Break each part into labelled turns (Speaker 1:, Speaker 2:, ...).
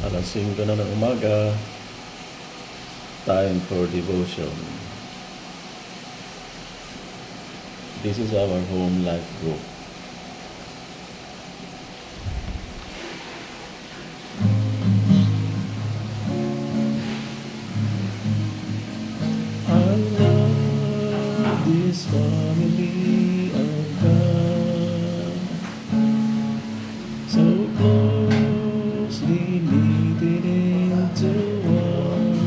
Speaker 1: Alas 5 na ng umaga, time for devotion. This is our home life group. I love this family of God, so closely knitted into one.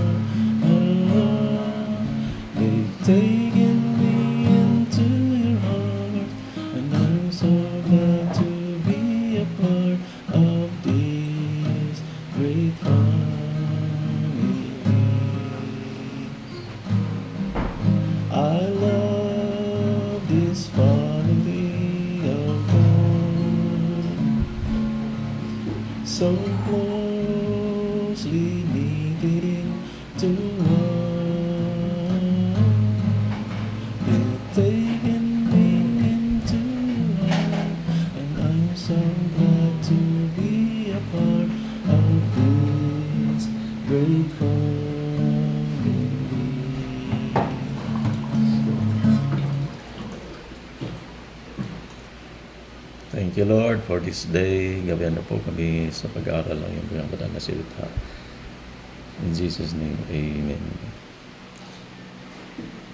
Speaker 1: They've taken me into your heart, and I'm so glad to be a part of this great family. I love this family of God, so closely knitted into one. You've taken me into your heart, and I'm so glad to be a part of this great family. Thank you, Lord, for this day. Gabihan na po kami sa pag-aaral ng iyong pinagbataan na salita. In Jesus' name, Amen.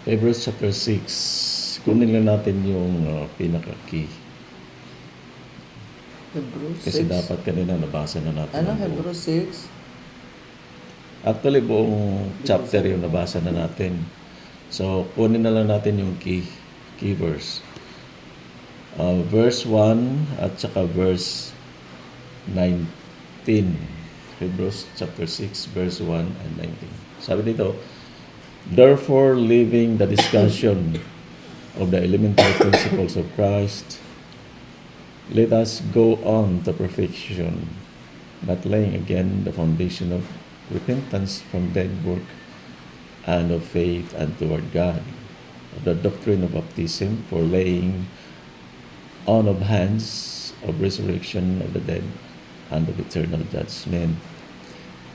Speaker 1: Hebrews chapter 6. Kunin lang natin yung pinaka-key.
Speaker 2: Hebrews 6?
Speaker 1: Kasi dapat kanina nabasa na natin.
Speaker 2: Ano,
Speaker 1: ang buo.
Speaker 2: Hebrews 6?
Speaker 1: Actually, buong chapter yung nabasa na natin. So, kunin na lang natin yung key verse. Verse 1 at saka verse 19. Hebrews chapter 6, verse 1 and 19. Sabi dito, therefore, leaving the discussion of the elementary principles of Christ, let us go on to perfection, not laying again the foundation of repentance from dead work and of faith and toward God, of the doctrine of baptism, for laying on of hands, of resurrection of the dead, and of eternal judgment.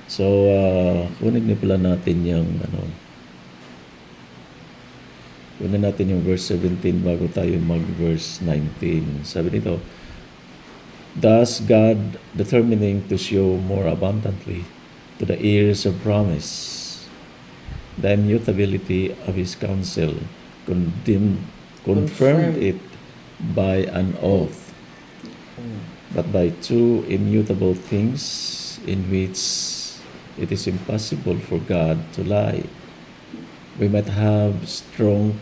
Speaker 1: So, kunin niyo pala natin yung kunin natin yung verse 17 bago tayo mag-verse 19. Sabi nito, thus God determining to show more abundantly to the heirs of promise the immutability of his counsel, confirmed it by an oath, but by two immutable things in which it is impossible for God to lie, we might have strong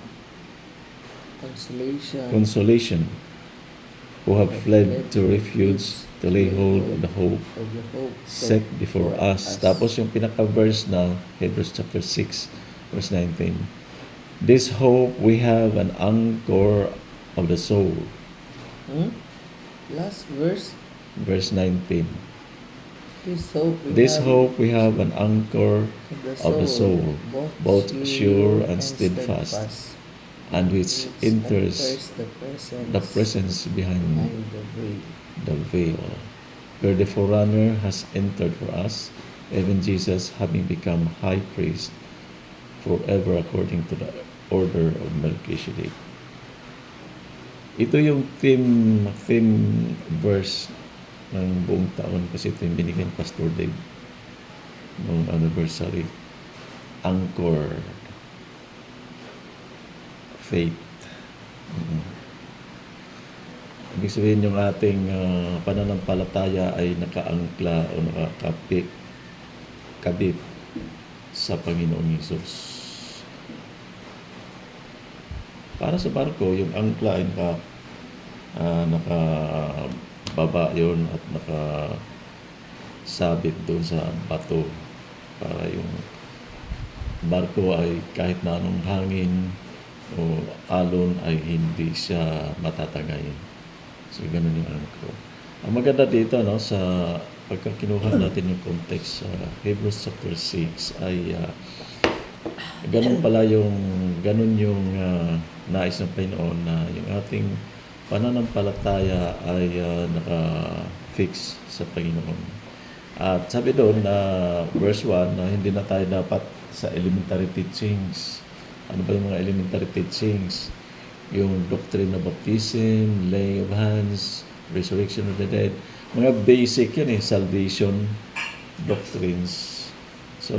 Speaker 1: consolation who have fled to refuge to lay hold of the hope set before us. Tapos yung pinaka-verse na Hebrews chapter 6, verse 19. This hope we have an anchor of the soul.
Speaker 2: Last verse.
Speaker 1: Verse 19.
Speaker 2: This
Speaker 1: hope we have an anchor of the soul, both sure and steadfast, and which enters the presence behind the veil, where the forerunner has entered for us, even Jesus having become high priest forever according to the order of Melchizedek. Ito yung theme verse ng buong taon kasi ito yung binigyan Pastor Dave noong anniversary. Anchor. Faith. Ibig sabihin yung ating pananampalataya ay nakaangkla o nakakabit sa Panginoong Hesus. Para sa barko, yung angkla ay nakababa yun at nakasabit doon sa bato para yung barko ay kahit na anong hangin o alon ay hindi siya matatagayin. So, ganun yung angkla. Ang maganda dito, sa pagkakinuha natin yung context sa Hebrews chapter 6 ay ganun yung nais ng Panginoon na yung ating pananampalataya ay naka-fix sa Panginoon. At sabi doon na verse 1 na hindi na tayo dapat sa elementary teachings. Ano ba yung mga elementary teachings? Yung doctrine of baptism, laying of hands, resurrection of the dead. Mga basic yan salvation doctrines. So,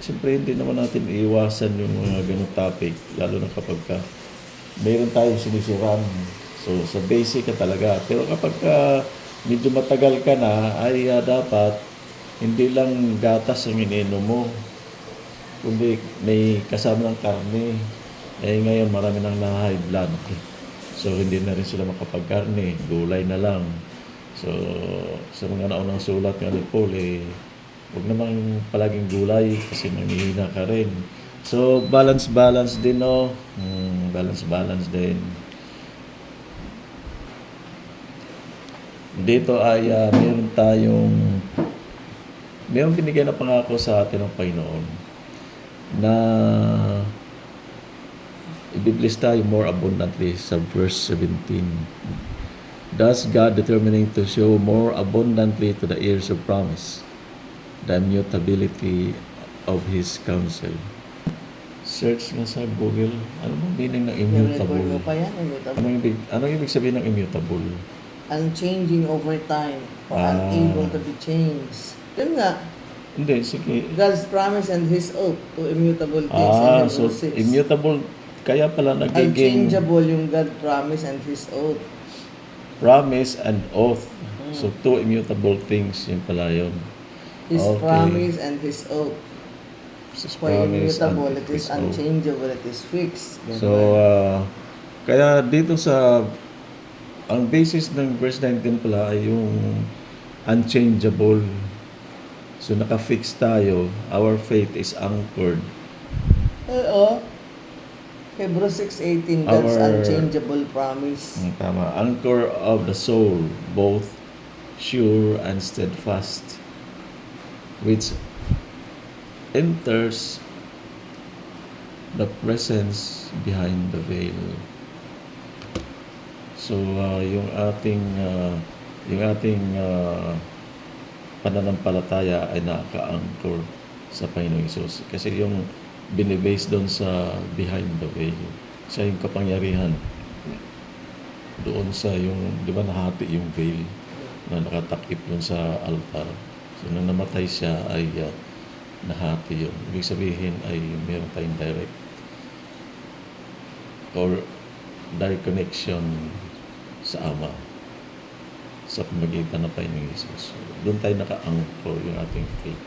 Speaker 1: siyempre hindi naman natin iiwasan yung mga ganung topic, lalo na kapag mayroon tayong sinisiran. So, sa basic ka talaga. Pero kapag medyo matagal ka na, ay dapat hindi lang gatas ang ininom mo, kundi may kasama ng karne. Ngayon marami nang na-high blood. So, hindi na rin sila makapagkarne. Gulay na lang. So, sa mga naunang sulat nga ni Paul, huwag namang palaging gulay kasi manghihina ka rin. So, balance din, no? Balance din. Dito ay meron binigay na pangako sa atin ng Panginoon na i-bless tayo more abundantly sa verse 17. Thus God determining to show more abundantly to the heirs of promise the immutability of His counsel. Search nga sa Google, ano bang meaning ng immutable?
Speaker 2: Yung pa yan, immutable.
Speaker 1: Anong ibig sabihin ng immutable?
Speaker 2: Unchanging over time or unable to be changed. Yun nga.
Speaker 1: Hindi, sige.
Speaker 2: God's promise and His oath to immutable things in
Speaker 1: So
Speaker 2: Hebrews 6.
Speaker 1: immutable, kaya pala nagiging
Speaker 2: Unchangeable yung God promise and His oath.
Speaker 1: promise and oath. So two immutable things, yun pala yun.
Speaker 2: His
Speaker 1: Okay.
Speaker 2: promise and His oath.
Speaker 1: His
Speaker 2: For
Speaker 1: promise
Speaker 2: immutable,
Speaker 1: and
Speaker 2: it is
Speaker 1: His oath.
Speaker 2: unchangeable, it is fixed. Ganun.
Speaker 1: So, kaya dito ang basis ng verse 19 pala ay yung unchangeable. So, naka-fix tayo. Our faith is anchored.
Speaker 2: Oo. Hebrews 6:18, God's
Speaker 1: Our-
Speaker 2: unchangeable promise.
Speaker 1: Tama. Anchor of the soul, both sure and steadfast, which enters the presence behind the veil. So, yung ating pananampalataya ay naka-anchor sa Panginoong Hesus. Kasi yung binibase doon sa behind the veil, siya yung kapangyarihan doon sa yung, di ba nahati yung veil na nakatakip doon sa altar. So, nung namatay siya ay nahati yun. Ibig sabihin ay meron tayong direct connection sa Ama sa pamagitan ng Panginoong Hesus. So, doon tayo naka-anchor yung ating faith.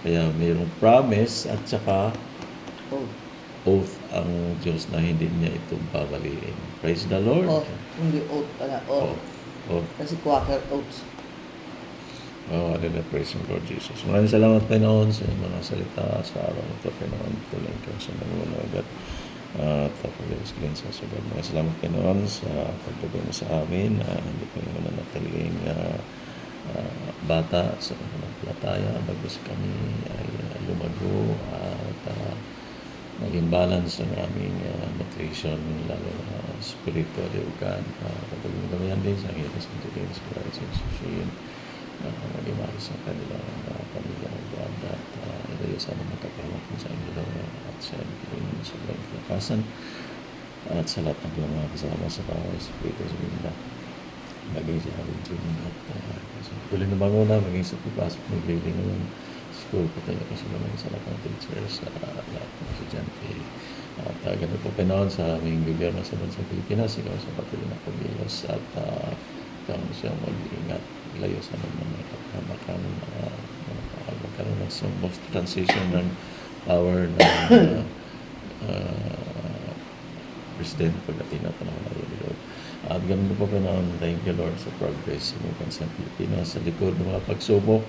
Speaker 1: Kaya mayroong promise at saka
Speaker 2: Oh.
Speaker 1: oath ang Diyos na hindi niya ito babaliin. Praise the Lord.
Speaker 2: Oath. Hindi oath pala. Oath.
Speaker 1: Oath.
Speaker 2: Kasi Quaker oaths.
Speaker 1: Hallelujah. Praise the Lord Jesus. Maraming salamat, Panginoon, sa mga salita sa araw na ito, Panginoon. Tuloy ka sa nangungulog at pag-iwasigin sa sugad. Mga salamat, Panginoon, sa pagdating mo sa amin. Hindi ko naman nanatiling bata sa pananampalataya. Bagos kami ay lumago at maging balance ang aming nutrition, lalo na spiritual, ugan. Pagdating mo kami yan din sa Angelo Santo Din, sa Christ, sa Susiyin. Maging maayos ang kanilang pamilyang buwan at ilayo sana magkapahamakan sa Angelo at sa Angelo sa buwan kalakasan at sa lahat ng mga kasama sa bawat espiritu sa bunda. Maging sa Harold Junior at tuloy na banguna, maging sa pagpasok ng grading naman school, patuloy kasi naman sa lahat ng teachers, sa lahat ng estudyante. At ganun po Panginoon sa aming gobyerno sa bansang Pilipinas, ikaw sa patuloy na pagbilos at ikaw siyang mag-iingat, layo sa mga kapahamakan, magkaroon ng smooth transition ng power ng President pagdating na panahon na yun, Lord. At ganun po Panginoon, thank you Lord sa progress sa mga bansang Pilipinas sa likod ng mga pagsubok,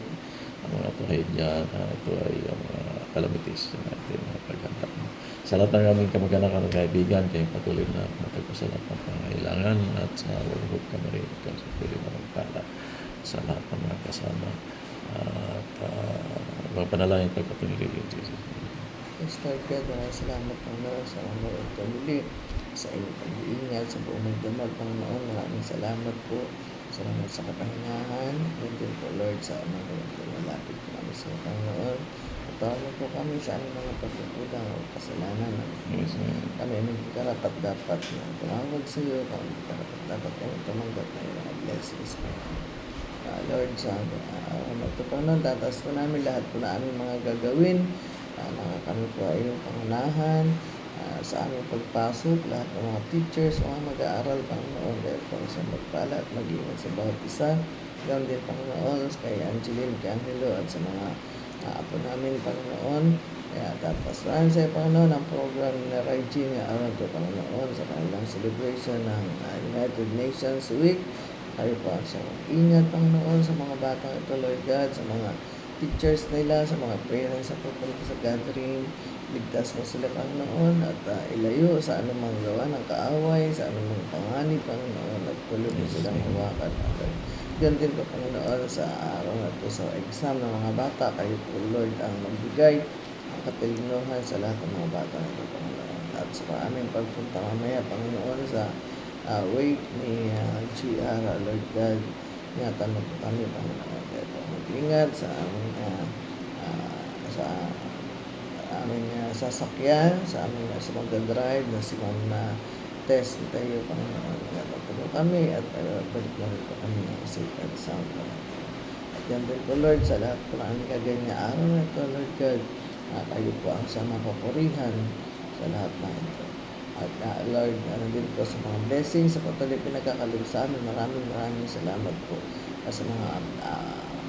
Speaker 1: ang mga trahedya na ito ay ang mga calamities na natin mga paghandaan. Sa lahat ng aming kamag-anak at kaibigan, kayo patuloy na matagpo sa lahat ng pangailangan at sa walhog kami rin ikaw sa patuloy na magpala sa lahat ng mga kasama at magpanalangin pagkapinili in Jesus.
Speaker 2: Yes, Lord God, maraming salamat Panginoon sa mga ito muli sa iyong pag-iingat sa buong magdamag Panginoon. Maraming salamat po. Salamat sa kapangyarihan. And then po Lord sa mga lapit po kami sa Panginoon. Patawad po kami sa aming mga pagkukulang o kasalanan.
Speaker 1: Yes,
Speaker 2: Kami ay hindi karapat-dapat na tumawag sa iyo. Kami karapat-dapat kami tumanggap na iyong mga blessings po. Lord, sa araw na ito, Panginoon, tataas po namin lahat po na aming mga gagawin. Mga kami po ay iyong pangunahan. Sa aming pagpasok, lahat ng mga teachers, mga mag-aaral, Panginoon, dahil po sa magpala at mag-iwan sa bawat isa. Gawin din, Panginoon, kay Angeline, kay Angelo, at sa mga apo namin, Panginoon. Kaya tapos sa Panginoon, ang program na Regine na araw ito, Panginoon, sa kanilang celebration ng United Nations Week. Kayo po sa ingat, Panginoon, sa mga batang ito, Lord God, sa mga teachers nila, sa mga parents sa pupunta sa gathering. Ligtas mo sila, Panginoon, at ilayo sa anumang gawa ng kaaway, sa anumang panganib, Panginoon, at tuloy mo silang hawakan. Diyan din po, Panginoon, sa araw na ito, sa exam ng mga bata, kayo po, Lord, ang magbigay ang katalinuhan sa lahat ng mga bata na ito, Panginoon. At sa aming pagpunta mamaya, Panginoon, sa wake ni GR, Lord God, ingatan mo po kami, Panginoon. Kaya po, mag-ingat sa aming sasakyan, sa aming sa magdadrive na si Ma'am na test tayo, Panginoon. Nagpapalo kami at balik na rin po kami ng safe and sound, Panginoon. At yan din po, Lord, sa lahat po na aming kaganya araw na ito, Lord God, kayo po ang sa mapapurihan sa lahat na ito. At Lord, din po sa mga blessings, sa patuloy pinagkakalim sa amin. Maraming salamat po sa mga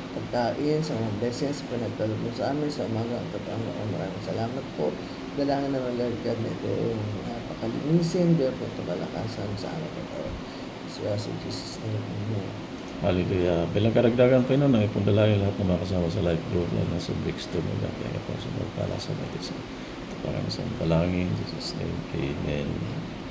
Speaker 2: pagkain, sa mga blessings pinagkaloob mo sa amin sa umaga at Panginoon. Maraming salamat po. Dalangin naman, Lord God, na ito yung pakalinisin, doon po ito malakasan sa amin ito. So, in Jesus' name, Amen.
Speaker 1: Hallelujah. Bilang karagdagan pa yun, ang ipundalayan lahat ng mga kasama sa life group na nasa Bricks to Nula. Kaya po sa magpala sa natin sa ito para sa palangin. In Jesus' name, Amen.